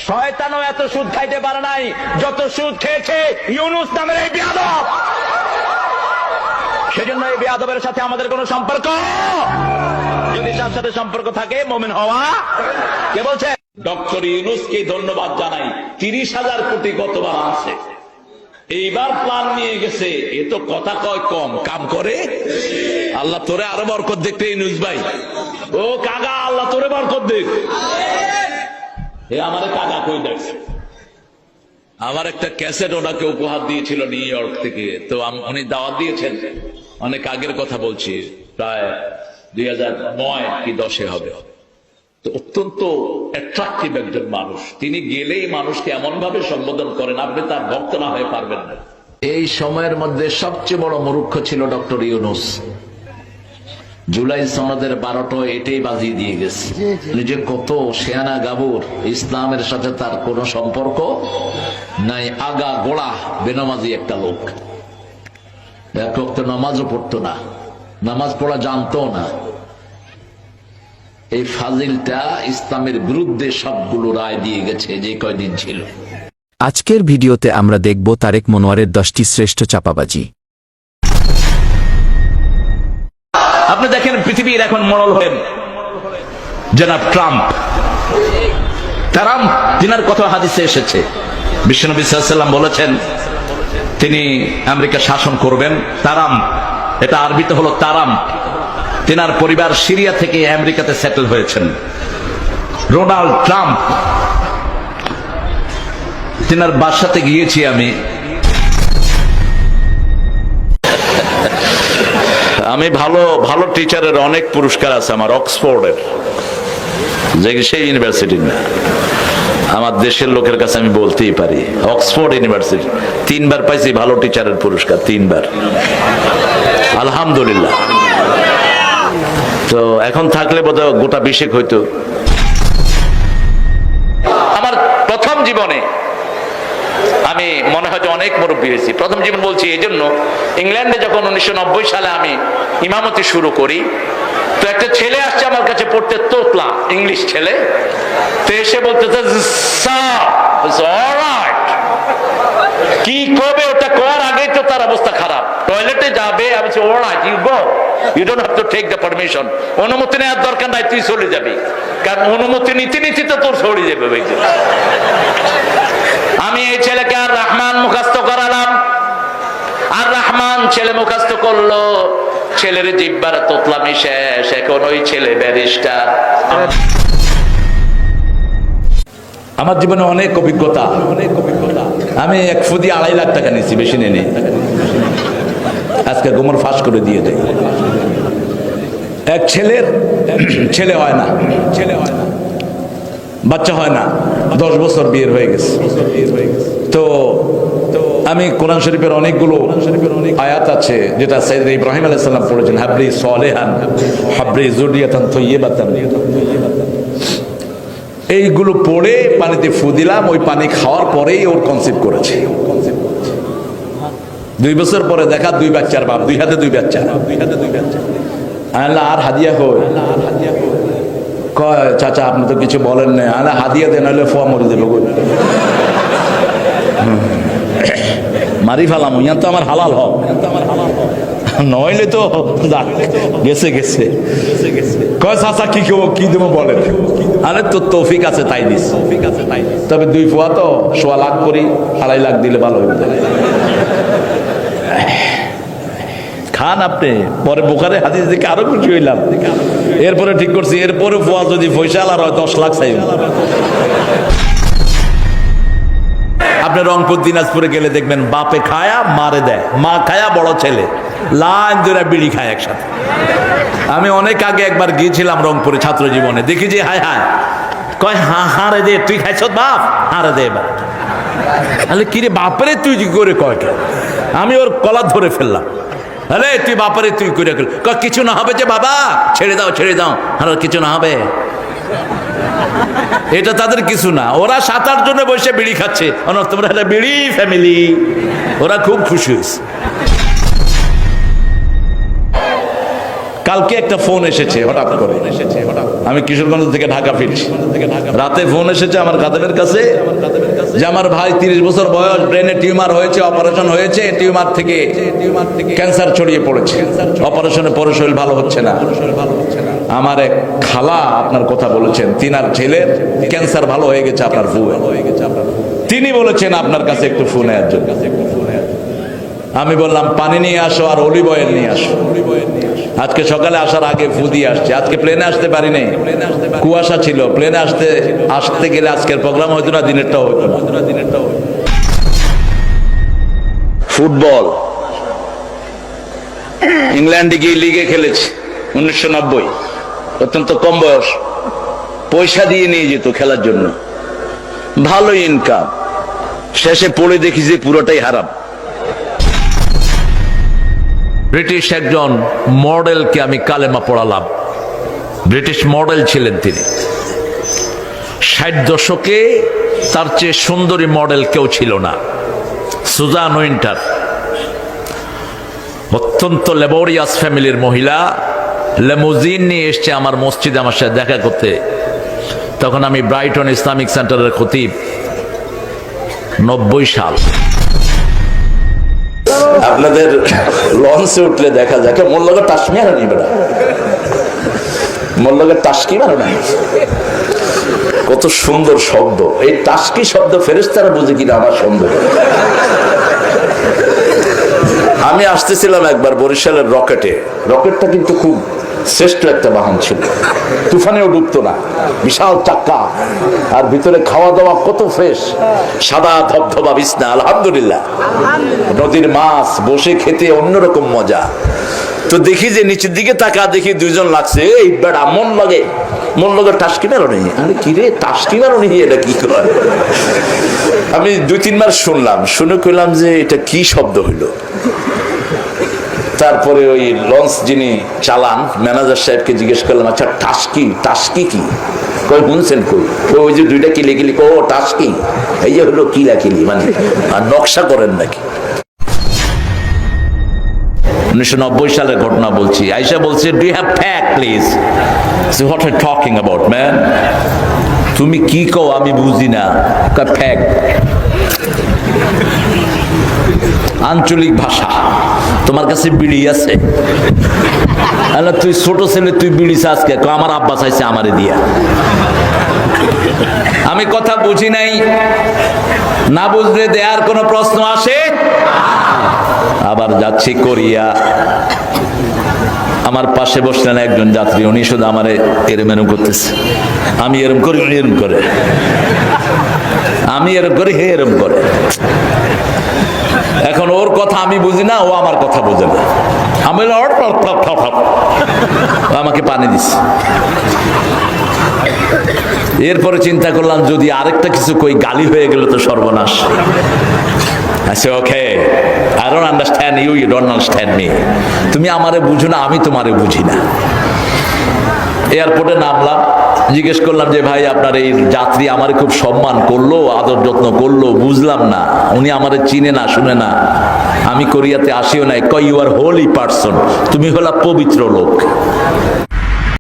শয়তানও এত সুদ খাইতে পারে নাই যত সুদ খেয়েছে ইউনূস নামের এই বেয়াদব। সেজন্য এই বেয়াদবের সাথে আমাদের কোনো সম্পর্ক, যদি তার সাথে সম্পর্ক থাকে মুমিন হওয়া। কে বলছে? ডক্টর ইউনূসকে ধন্যবাদ জানাই, 30,000 কোটি গতবার আছে, এইবার প্ল্যান নিয়ে গেছে। এ তো কথা কয় কম, কাম করে। আল্লাহ তোরে আরো বরকত দেখতে ইউনূস ভাই। ও কাগা, আল্লাহ তোরে বরকত দেখ। এ আমারে কাগা কই দেখছে। আমার একটা ক্যাসেট ওনাকে উপহার দিয়েছিল নিউ ইয়র্ক থেকে, তো উনি দাওয়াত দিয়েছেন, অনেক আগের কথা বলছি, প্রায় 2009 কি 10 হবে। তো অত্যন্ত অ্যাট্রাকটিভ একজন মানুষ, তিনি গেলেই মানুষকে এমন ভাবে সম্বোধন করেন আপনি তার ভক্ত না হয়ে পারবেন না। এই সময়ের মধ্যে সবচেয়ে বড় মূর্খ ছিল ডক্টর ইউনূস। জুলাই সনদের 12টা এটাই বাজিয়ে দিয়ে গেছে, নিজে কত শেয়ানা গাবুর, ইসলামের সাথে তার কোনো সম্পর্ক নাই, আগা গোড়া বেনামাজি একটা লোক। এক ওয়াক্ত নামাজও পড়তো না, নামাজ পড়া জানতো না। এই ফাজিলটা ইসলামের বিরুদ্ধে সবগুলো রায় দিয়ে গেছে যে কয়দিন ছিল। আজকের ভিডিওতে আমরা দেখব তারেক মনোয়ারের 10টি শ্রেষ্ঠ চাপাবাজি। আপনি দেখেন পৃথিবীর এখন মডেল হলেন জনাব ট্রাম্প। তিনার কথা হাদিসে এসেছে, বিশ্বনবী সাল্লাল্লাহু আলাইহি ওয়াসাল্লাম বলেছেন তিনি আমেরিকা শাসন করবেন। তারাম, এটা আরবিতে হলো তারাম। তিনার পরিবার সিরিয়া থেকে আমেরিকাতে সেটেল হয়েছেন। ডোনাল্ড ট্রাম্প, তিনার বাসাতে গিয়েছি আমি। আমি ভালো ভালো টিচারের অনেক পুরস্কার আছে আমার, অক্সফোর্ডের, যে সেই ইউনিভার্সিটি না, আমার দেশের লোকের কাছে আমি বলতেই পারি, অক্সফোর্ড ইউনিভার্সিটি 3বার পাইছি ভালো টিচারের পুরস্কার, 3বার, আলহামদুলিল্লাহ। তো এখন থাকলে বোধহয় গোটা 20 হইতো। আমার প্রথম জীবনে আমি মনে হয় অনেক মুরব্বী হয়েছি, প্রথম জীবন বলছি এই জন্য, ইংল্যান্ডে যখন 1990 সালে আমি ইমামতি শুরু করি, তো একটা ছেলে আসছে আমার কাছে পড়তে, তোতলা ইংলিশ ছেলে, তো এসে বলতেছে কি করবে, ওটা করার আগেই তো তার অবস্থা খারাপ, টয়লেটে যাবে, আমি বলছি alright you go, you don't have to take the permission, অনুমতি নেওয়ার দরকার নাই, তুই চলে যাবি, কারণ অনুমতি নিতে নিতে তো তোর চলে যাবে। আমি এই ছেলেকে আর রহমান মুখস্থ করালাম, আর রহমান ছেলে মুখস্থ করলো, ছেলের জিব্বার তোতলামি শেষ, এখন ওই ছেলে ব্যারিস্টার। আমার জীবনে অনেক অভিজ্ঞতা, আমি 1 ফুদি 2.5 লাখ টাকা নিচ্ছি, বেশি নেই, আজকে গোমর ফাঁস করে দিয়ে দেয়। এক ছেলের ছেলে হয় না, বাচ্চা হয় না, 10 বছর বিয়ের হয়ে গেছে। তো আমি কোরআন শরীফের অনেকগুলো আয়াত আছে যেটা সাইয়েদনা ইব্রাহিম আলাইহিস সালাম পড়েছেন, হাবলি সালেহান হাবলি যুররিয়াতান তাইয়্যিবাতান, এইগুলো পড়ে পানিতে ফু দিলাম, ওই পানি খাওয়ার পরেই ওর কনসিভ করেছে। 2 বছর পরে দেখা 2 বাচ্চার বাপ, 2 হাতে 2 বাচ্চা। আল্লাহ আর হাদিয়া কই? কয় চাচা আপনি তো কিছু বলেন না, আল্লাহ হাদিয়া দেন, হলে ফোয়া মরে দেবে, মারি ফেলাম, ইয়ান তো আমার হালাল হোক, নইলে তো গেছে গেছে। কয় চাচা কি কি দেবো বলেন? আরে তোর তৌফিক আছে তাই দিস, তবে 2 ফুয়া তো 1.25 লাখ করি, 2.5 লাখ দিলে ভালো হইবে। খান আপনি, পরে বুখারী হাদিস দেখে আরো খুশি হইলাম, এরপরে ঠিক করছি, এরপরে ফুয়া যদি পয়সা আর 10 লাখ চাই। আপনি রংপুর দিনাজপুরে গেলে দেখবেন বাপে খায়া মারে দেয়, মা খায়া বড় ছেলে লাইন ধরে বিড়ি খায় একসাথে। আমি অনেক আগে একবার গিয়েছিলাম রংপুরে ছাত্র জীবনে, দেখি যে হায় হায়, কয় হারে দে, তুই খাইছ বাপ, হারে দে এবার। তাহলে কিরে বাপরে তুই করে কয়, আমি ওর কলা ধরে ফেললাম, আরে তুই বাপারে তুই করে কিছু না হবে যে বাবা, ছেড়ে দাও ছেড়ে দাও, আর কিছু না হবে। এটা তাদের কিছু না, ওরা 7-8 জনে বসে বিড়ি খাচ্ছে, তোমরা হলে বিড়ি ফ্যামিলি, ওরা খুব খুশি হয়েছে। কালকে একটা ফোন এসেছে হঠাৎ করে, আমি কিশোরগঞ্জ থেকে ঢাকা ফিরছি, রাতে ফোন এসেছে আমার খাদেমের কাছে যে আমার ভাই 30 বছর বয়স, ব্রেনে টিউমার হয়েছে, অপারেশন হয়েছে, টিউমার থেকে ক্যান্সার ছড়িয়ে পড়েছে, অপারেশনে পরে শরীর ভালো হচ্ছে না। আমার এক খালা আপনার কথা বলেছেন, তিনার ছেলের ক্যান্সার ভালো হয়ে গেছে আপনার ফুয়ে, তিনি বলেছেন আপনার কাছে একটু ফোন নেওয়ার জন্য। আমি বললাম পানি নিয়ে আসো আর অলিভ অয়েল নিয়ে আসো। আজকে সকালে আসার আগে ফু দিয়ে আসছে। আজকে প্লেনে আসতে পারি নাই, কুয়াশা ছিল, প্লেনে আসতে গেলে আজকের প্রোগ্রাম হইতো না, দিনেরটাও হইতো না। ফুটবল ইংল্যান্ডে গিয়ে লিগে খেলেছে 1990, অত্যন্ত কম বয়স, পয়সা দিয়ে নিয়ে যেত খেলার জন্য, ভালো ইনকাম, শেষে পড়ে দেখি যে পুরোটাই হারাম। ব্রিটিশ একজন মডেলকে আমি কালেমা পড়ালাম, ব্রিটিশ মডেল ছিলেন তিনি, 60 দশকে তার চেয়ে সুন্দরী মডেল কেউ ছিল না, সুজান উইন্টার। অত্যন্ত লেবোরিয়াস ফ্যামিলির মহিলা, লেমুজিন নিয়ে এসছে আমার মসজিদে আমার সাথে দেখা করতে। তখন আমি ব্রাইটন ইসলামিক সেন্টারের খতিব, 90 সাল। আপনাদের লঞ্চে উঠলে দেখা যায় মোল্লাকে টাসমি আর নিবে না, মোল্লাকে টাসকি মারো না। কত সুন্দর শব্দ এই টাসকি শব্দ, ফেরেশতারা বুঝে কিনা আমার সুন্দর। আমি আসতেছিলাম একবার বরিশালের রকেটে, রকেটটা কিন্তু খুব শ্রেষ্ঠ একটা বাহন ছিল, তুফানেও ডুবতো না, বিশাল চাক্কা, আর ভিতরে খাওয়া দাওয়া কত ফ্রেশ, সাদা ধবধবা বিছনা, আলহামদুলিল্লাহ, নদীর মাছ, বসে খেতে অন্যরকম মজা। তো দেখি যে নিচের দিকে তাকা, দেখি দুইজন লাগছে, এই বেড়া মন লগে টাসকি মারো নেই। আরে কি রে টাসকি মারো নেই, এটা কি করে? আমি 2-3 বার শুনলাম, শুনে কইলাম যে এটা কি শব্দ হইলো। তারপরে ওই লঞ্চ যিনি চালান ম্যানেজার সাহেবকে জিজ্ঞেস করলাম, আচ্ছা টাস্কি কি? কই শুনছেন? কই ওই যে দুইটা কিলি ও টাস্কি, এই যে হলো কিলি মানে আর নকশা করেন নাকি? 1990 সালের ঘটনা বলছি। আয়েশা বলছে, do you have fact please? What are talking about man, তুমি কি কও আমি বুঝি না। ফ্যাক্ট আঞ্চলিক ভাষা, তোমার কাছে বিড়ি আছে? তুই ছোট ছেলে, তুই বিড়ি চাষকে? আমার আব্বা চাইছে আমারে দিয়া। আমি কথা বুঝি নাই, না বুঝলে দেয়ার কোনো প্রশ্ন আসে? আবার যাচ্ছি কোরিয়া, আমার পাশে বসলেন একজন যাত্রী, উনি শুধু আমারে এরম এরম করতেছে, আমি এরম করি, উনি এরম করে, আমি এরম করি, হে এরম করে। এখন ওর কথা আমি বুঝি না, ও আমার কথা বোঝে না, আমি আমাকে পানি দিস। এরপরে চিন্তা করলাম যদি আরেকটা কিছু কই গালি হয়ে গেল তো সর্বনাশ। আচ্ছা okay, I don't understand you, you don't understand me. তুমি আমারে বুঝো না, আমি তোমারে বুঝি না। এয়ারপোর্টে নামলাম, জিজ্ঞেস করলাম যে ভাই আপনার এই যাত্রী আমারে খুব সম্মান করলো, আদর যত্ন করলো, বুঝলাম না, উনি আমারে চিনে না, শুনে না, আমি কোরিয়াতে আসিও নাই। কয় ইউ আর হোলি পারসন, তুমি হলা পবিত্র লোক।